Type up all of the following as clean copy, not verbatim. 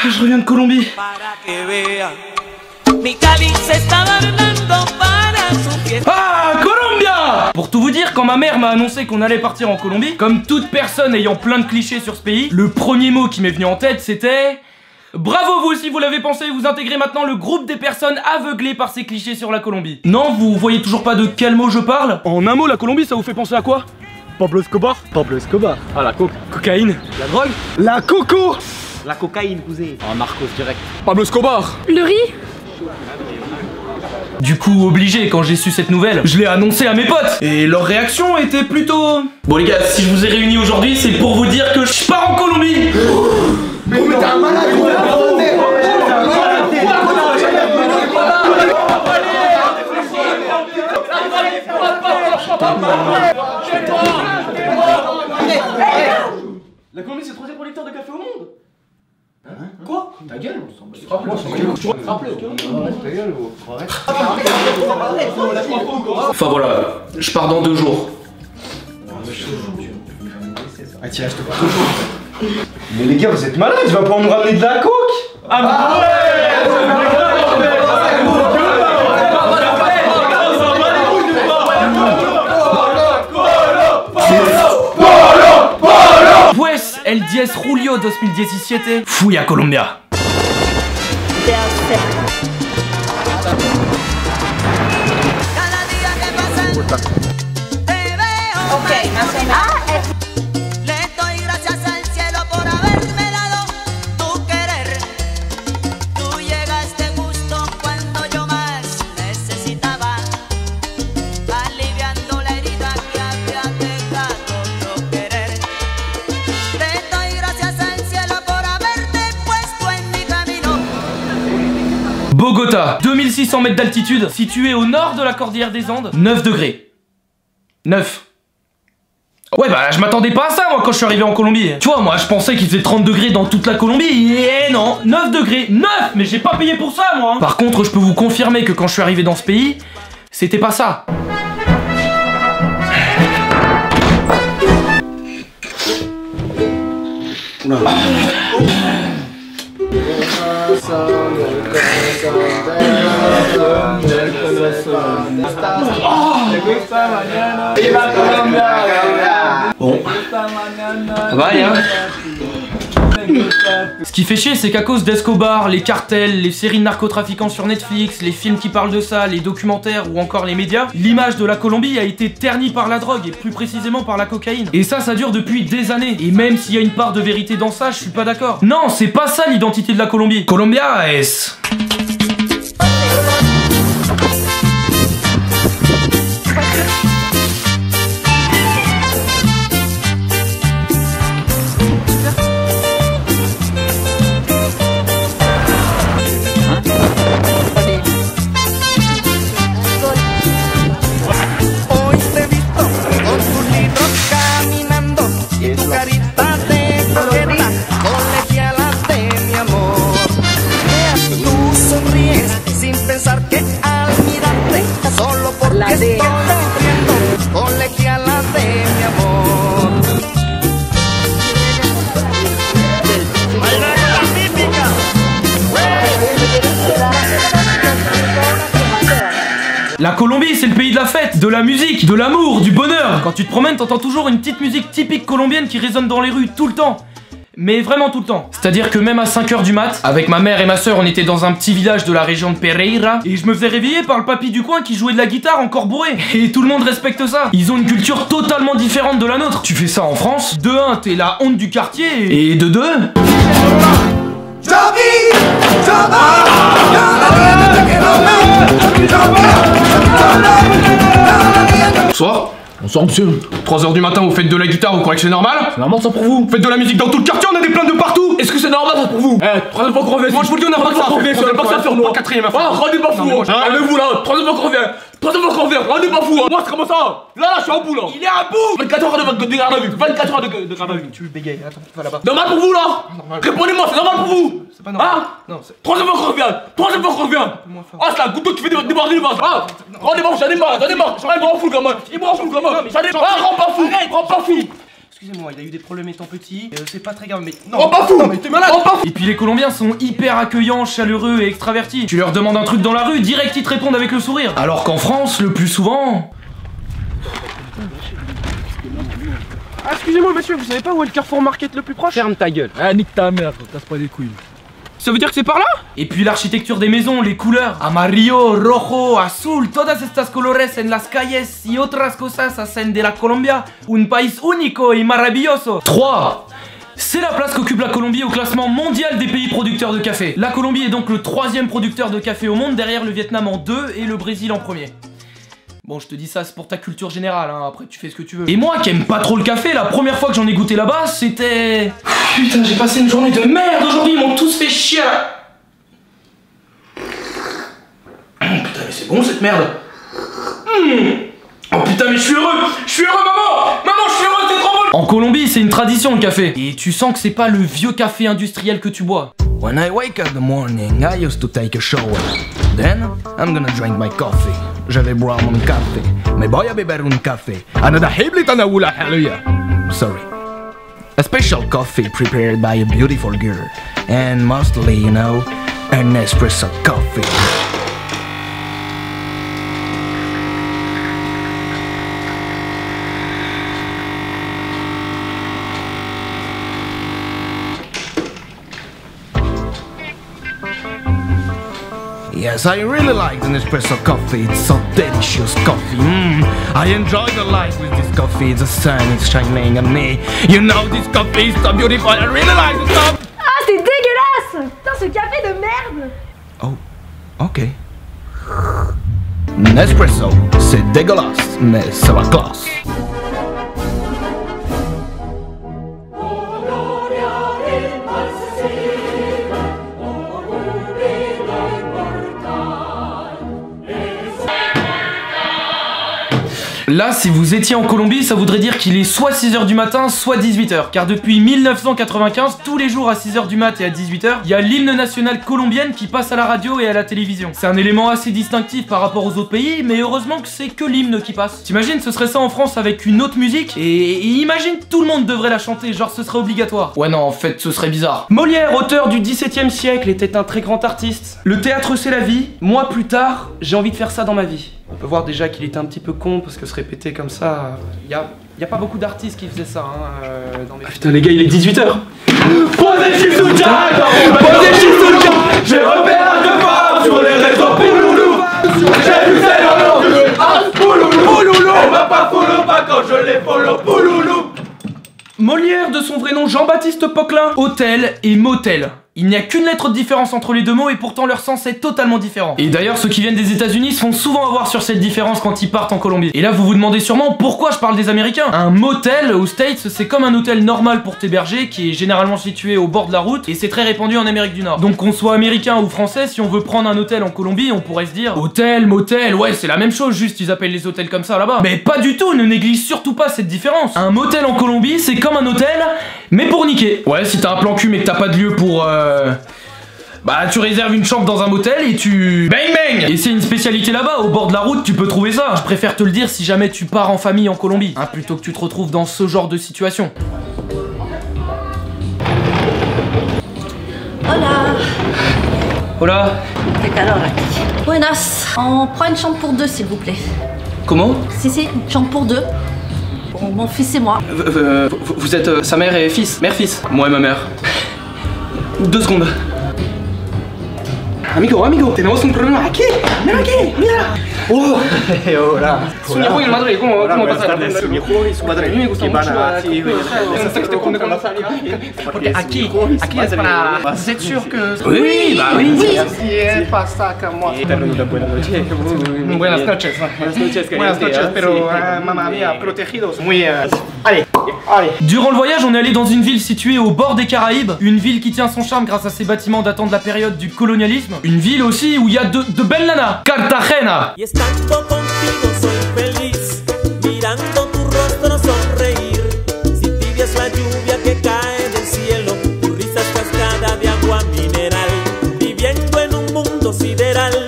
Je reviens de Colombie. Ah, Colombia! Pour tout vous dire, quand ma mère m'a annoncé qu'on allait partir en Colombie, comme toute personne ayant plein de clichés sur ce pays, le premier mot qui m'est venu en tête c'était... Bravo vous aussi, vous l'avez pensé, vous intégrez maintenant le groupe des personnes aveuglées par ces clichés sur la Colombie. Non, vous voyez toujours pas de quel mot je parle? En un mot, la Colombie, ça vous fait penser à quoi? Pablo Escobar. Pablo Escobar. Ah, la cocaïne. La drogue. La coco. La cocaïne, cousin. Ah, Narcos direct. Pablo Escobar. Le riz. Du coup, obligé, quand j'ai su cette nouvelle, je l'ai annoncé à mes potes. Et leur réaction était plutôt... Bon les gars, si je vous ai réunis aujourd'hui, c'est pour vous dire que je pars en Colombie. Mais t'es un malade. La Colombie, c'est le troisième producteur de café au monde. Quoi? Ta gueule, on s'en bat. Enfin voilà, je pars dans 2 jours. Ah tiens, je te parle. Mais les gars, vous êtes malades, tu vas pas nous ramener de la coke? Ah ouais. Pues el 10 julio 2017 fui a Colombia. Bogota, 2600 mètres d'altitude, situé au nord de la cordillère des Andes, 9 degrés. 9. Ouais bah je m'attendais pas à ça moi quand je suis arrivé en Colombie. Tu vois moi je pensais qu'il faisait 30 degrés dans toute la Colombie et non, 9 degrés, 9. Mais j'ai pas payé pour ça moi. Par contre je peux vous confirmer que quand je suis arrivé dans ce pays, c'était pas ça. Bon, ça va hein. Ce qui fait chier, c'est qu'à cause d'Escobar, les cartels, les séries de narcotrafiquants sur Netflix, les films qui parlent de ça, les documentaires ou encore les médias, l'image de la Colombie a été ternie par la drogue et plus précisément par la cocaïne. Et ça dure depuis des années. Et même s'il y a une part de vérité dans ça, je suis pas d'accord. Non, c'est pas ça l'identité de la Colombie. Colombia es... La Colombie, c'est le pays de la fête, de la musique, de l'amour, du bonheur. Quand tu te promènes, t'entends toujours une petite musique typique colombienne qui résonne dans les rues tout le temps. Mais vraiment tout le temps. C'est-à-dire que même à 5 h du mat, avec ma mère et ma soeur, on était dans un petit village de la région de Pereira, et je me faisais réveiller par le papy du coin qui jouait de la guitare encore bourré. Et tout le monde respecte ça. Ils ont une culture totalement différente de la nôtre. Tu fais ça en France, de 1, t'es la honte du quartier, et de 2... Bonsoir. Bonsoir monsieur. 3 h du matin, vous faites de la guitare, vous croyez que c'est normal? C'est normal ça pour vous. Faites de la musique dans tout le quartier, on a des plaintes de partout. Est-ce que c'est normal ça pour vous? Eh, troisième fois qu'on revient. Moi je vous le dis, on n'a pas que ça. On n'a pas que ça faire nous. Quatrième fois. Ah, rendez pas fou. Allez-vous là, troisième fois qu'on revient. Troisième fois qu'on revient, rendez pas fou. Moi c'est comment ça? Là, je suis en bout là. Il est à bout. 24 heures de garde à vue. 24 heures de garde à vue. Tu le bégayes, attends, tu vas là-bas. Normal pour vous là? Répondez-moi, c'est normal pour vous? C'est pas normal. Non, troisième fois qu'on revient. Troisième fois qu'on revient. Ah, c'est la goutte d'eau qui fait déborder le vase. Ah, rendez-moi, j'en ai marre. J'en ai marre. Il me rend fou quand même. Il me rend fou quand même. J'en ai marre. Rends pas fou. Rends pas fou. excusez-moi, il a eu des problèmes étant petit, c'est pas très grave, mais... Non, oh pas fou. non, mais t'es malade. Oh pas fou. Et puis les Colombiens sont hyper accueillants, chaleureux et extravertis. Tu leur demandes un truc dans la rue, direct ils te répondent avec le sourire. Alors qu'en France, le plus souvent... Ah, excusez-moi monsieur, vous savez pas où est le Carrefour Market le plus proche? Ferme ta gueule. Ah nique ta mère, casse pas les couilles. Ça veut dire que c'est par là? Et puis l'architecture des maisons, les couleurs. Amarillo, rojo, azul, todas estas colores en las calles y otras cosas hacen de la Colombia un país único y maravilloso. 3. C'est la place qu'occupe la Colombie au classement mondial des pays producteurs de café. La Colombie est donc le 3e producteur de café au monde, derrière le Vietnam en 2 et le Brésil en 1er. Bon, je te dis ça, c'est pour ta culture générale, hein. Après tu fais ce que tu veux. Et moi qui aime pas trop le café, la première fois que j'en ai goûté là-bas, c'était... Putain, j'ai passé une journée de merde aujourd'hui, ils m'ont tous fait chier là. Putain, mais c'est bon cette merde. Oh putain, mais je suis heureux maman. Maman, je suis heureux, c'est trop bon. En Colombie, c'est une tradition le café. Et tu sens que c'est pas le vieux café industriel que tu bois. When I wake up in the morning, I used to take a shower. Then, I'm gonna drink my coffee. Je vais boire mon café. Mais voy a beber un café. Another hiblit and a wula hallelujah. Sorry. A special coffee prepared by a beautiful girl. And mostly, you know, an espresso coffee. Yes, I really like the Nespresso coffee. It's so delicious coffee. I enjoy the light with this coffee. The sun is shining on me. You know, this coffee is so beautiful. I really like the coffee. Ah, c'est dégueulasse! Putain, ce café de merde! Oh, ok. Nespresso, c'est dégueulasse, mais c'est la classe. Là, si vous étiez en Colombie, ça voudrait dire qu'il est soit 6h du matin, soit 18h. Car depuis 1995, tous les jours à 6h du mat et à 18h, il y a l'hymne national colombienne qui passe à la radio et à la télévision. C'est un élément assez distinctif par rapport aux autres pays, mais heureusement que c'est que l'hymne qui passe. T'imagines, ce serait ça en France avec une autre musique, et imagine tout le monde devrait la chanter, genre ce serait obligatoire. Ouais non, en fait, ce serait bizarre. Molière, auteur du XVIIe siècle, était un très grand artiste. Le théâtre c'est la vie. Moi plus tard, j'ai envie de faire ça dans ma vie. On peut voir déjà qu'il était un petit peu con parce que se répéter comme ça, y a pas beaucoup d'artistes qui faisaient ça dans les... Putain les gars, il est 18h. Positif sous le jack, positif sous le jack. J'ai repéré deux femmes sur les réseaux pouloulou. J'ai vu celle en anglais, pouloulou, pouloulou. Elle m'a pas follow pas quand je l'ai follow, pouloulou. Molière, de son vrai nom Jean-Baptiste Poquelin. Hôtel et motel. Il n'y a qu'une lettre de différence entre les deux mots et pourtant leur sens est totalement différent. Et d'ailleurs, ceux qui viennent des États-Unis se font souvent avoir sur cette différence quand ils partent en Colombie. Et là, vous vous demandez sûrement pourquoi je parle des Américains. Un motel aux States, c'est comme un hôtel normal pour t'héberger qui est généralement situé au bord de la route et c'est très répandu en Amérique du Nord. Donc qu'on soit américain ou français, si on veut prendre un hôtel en Colombie, on pourrait se dire hôtel, motel, ouais, c'est la même chose, juste ils appellent les hôtels comme ça là-bas. Mais pas du tout, ne néglige surtout pas cette différence. Un motel en Colombie, c'est comme un hôtel, mais pour niquer. Ouais, si t'as un plan cul mais que t'as pas de lieu pour bah tu réserves une chambre dans un motel et tu... Bang bang. Et c'est une spécialité là-bas, au bord de la route tu peux trouver ça. Je préfère te le dire si jamais tu pars en famille en Colombie, hein, plutôt que tu te retrouves dans ce genre de situation. Hola! Hola. Qué calor aquí. Buenas. On prend une chambre pour deux, s'il vous plaît. Comment? Si, une chambre pour deux. Pour mon fils et moi. Vous êtes sa mère et fils? Mère-fils? Moi et ma mère. 2 secondes. Amigo, tenemos un problema aquí. Mira aquí, mira. Oh, hola. Su hijo y madre, ¿cómo pasa? Su hijo y su madre. A mí me gusta mucho. Porque aquí es para... ¿Vous êtes sûr que... Oui, bah oui. Si pasa como... Buenas noches. Buenas noches, pero mamá había protegidos. Muy... Allez. Durant le voyage, on est allé dans une ville située au bord des Caraïbes, une ville qui tient son charme grâce à ses bâtiments datant de la période du colonialisme, une ville aussi où il y a de belles nanas, Cartagena. Y estando contigo soy feliz, mirando tu rostro sonreír. Si tibia es la lluvia que cae del cielo, tu risa es cascada de agua mineral. Viviendo en un mundo sideral,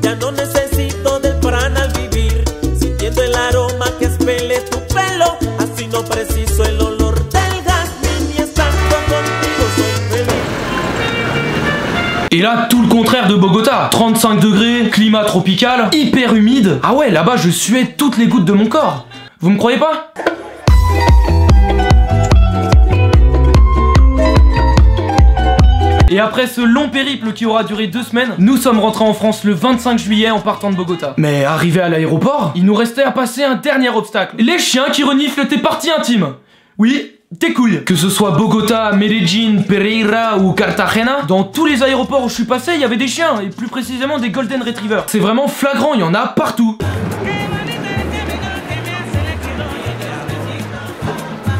ya no necesito del prana al vivir. Sintiendo el aroma que expele tu pelo, así no preciso el olor. Et là, tout le contraire de Bogota. 35 degrés, climat tropical, hyper humide. Ah ouais, là-bas, je suais toutes les gouttes de mon corps. Vous me croyez pas? Et après ce long périple qui aura duré 2 semaines, nous sommes rentrés en France le 25 juillet en partant de Bogota. Mais arrivé à l'aéroport, il nous restait à passer un dernier obstacle. Les chiens qui reniflent tes parties intimes. Oui, tes couilles. Que ce soit Bogota, Medellín, Pereira ou Cartagena, dans tous les aéroports où je suis passé, il y avait des chiens, et plus précisément des Golden Retrievers. C'est vraiment flagrant, il y en a partout.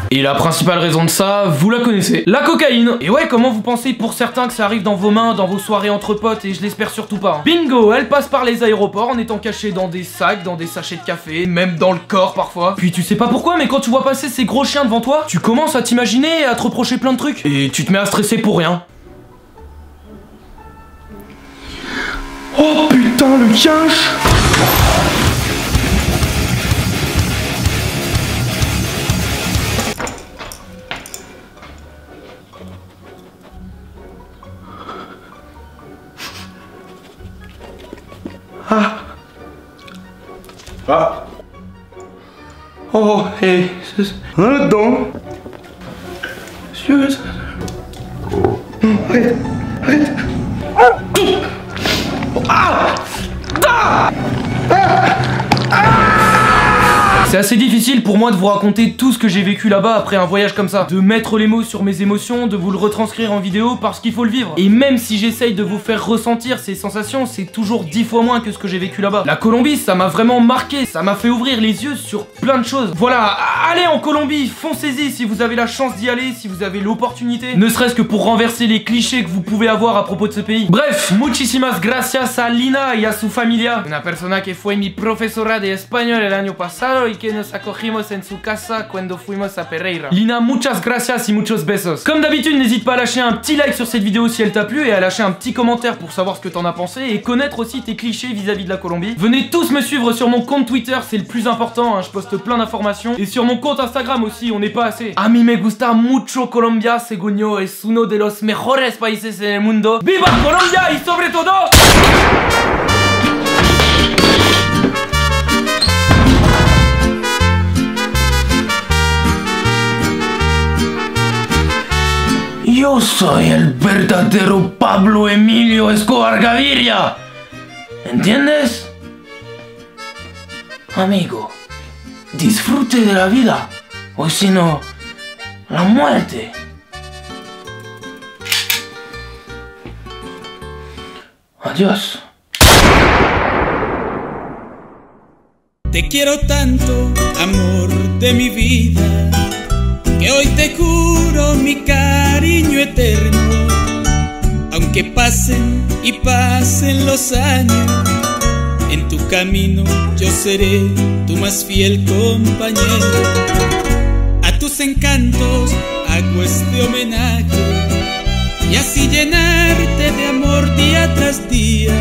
Et la principale raison de ça, vous la connaissez, la cocaïne. Et ouais, comment vous pensez pour certains que ça arrive dans vos mains, dans vos soirées entre potes, et je l'espère surtout pas. Bingo, elle passe par les aéroports en étant cachée dans des sacs, dans des sachets de café, même dans le corps parfois. Puis tu sais pas pourquoi, mais quand tu vois passer ces gros chiens devant toi, tu commences à t'imaginer et à te reprocher plein de trucs. Et tu te mets à stresser pour rien. Oh putain, le cache. Ah. Ah. Oh, hé. On est là-dedans. Monsieur. Non, arrête. Arrête. Ah. Ah. C'est assez difficile pour moi de vous raconter tout ce que j'ai vécu là-bas après un voyage comme ça. De mettre les mots sur mes émotions, de vous le retranscrire en vidéo parce qu'il faut le vivre. Et même si j'essaye de vous faire ressentir ces sensations, c'est toujours 10 fois moins que ce que j'ai vécu là-bas. La Colombie, ça m'a vraiment marqué, ça m'a fait ouvrir les yeux sur plein de choses. Voilà, allez en Colombie, foncez-y si vous avez la chance d'y aller, si vous avez l'opportunité. Ne serait-ce que pour renverser les clichés que vous pouvez avoir à propos de ce pays. Bref, muchísimas gracias a Lina y a su familia. Una persona que fue mi profesora de español el año pasado y que nos acogimos en su casa cuando fuimos a Pereira. Lina, muchas gracias y muchos besos. Comme d'habitude, n'hésite pas à lâcher un petit like sur cette vidéo si elle t'a plu et à lâcher un petit commentaire pour savoir ce que t'en as pensé et connaître aussi tes clichés vis-à-vis de la Colombie. Venez tous me suivre sur mon compte Twitter, c'est le plus important, hein, je poste plein d'informations. Et sur mon compte Instagram aussi, on n'est pas assez. A mí me gusta mucho Colombia, según yo es uno de los mejores países en el mundo. ¡Viva Colombia y sobre todo! Yo soy el verdadero Pablo Emilio Escobar Gaviria. ¿Entiendes? Amigo, disfrute de la vida, o si no, la muerte. Adiós. Te quiero tanto, amor de mi vida, que hoy te juro mi cariño eterno. Aunque pasen y pasen los años, en tu camino yo seré tu más fiel compañero. A tus encantos hago este homenaje y así llenarte de amor día tras día.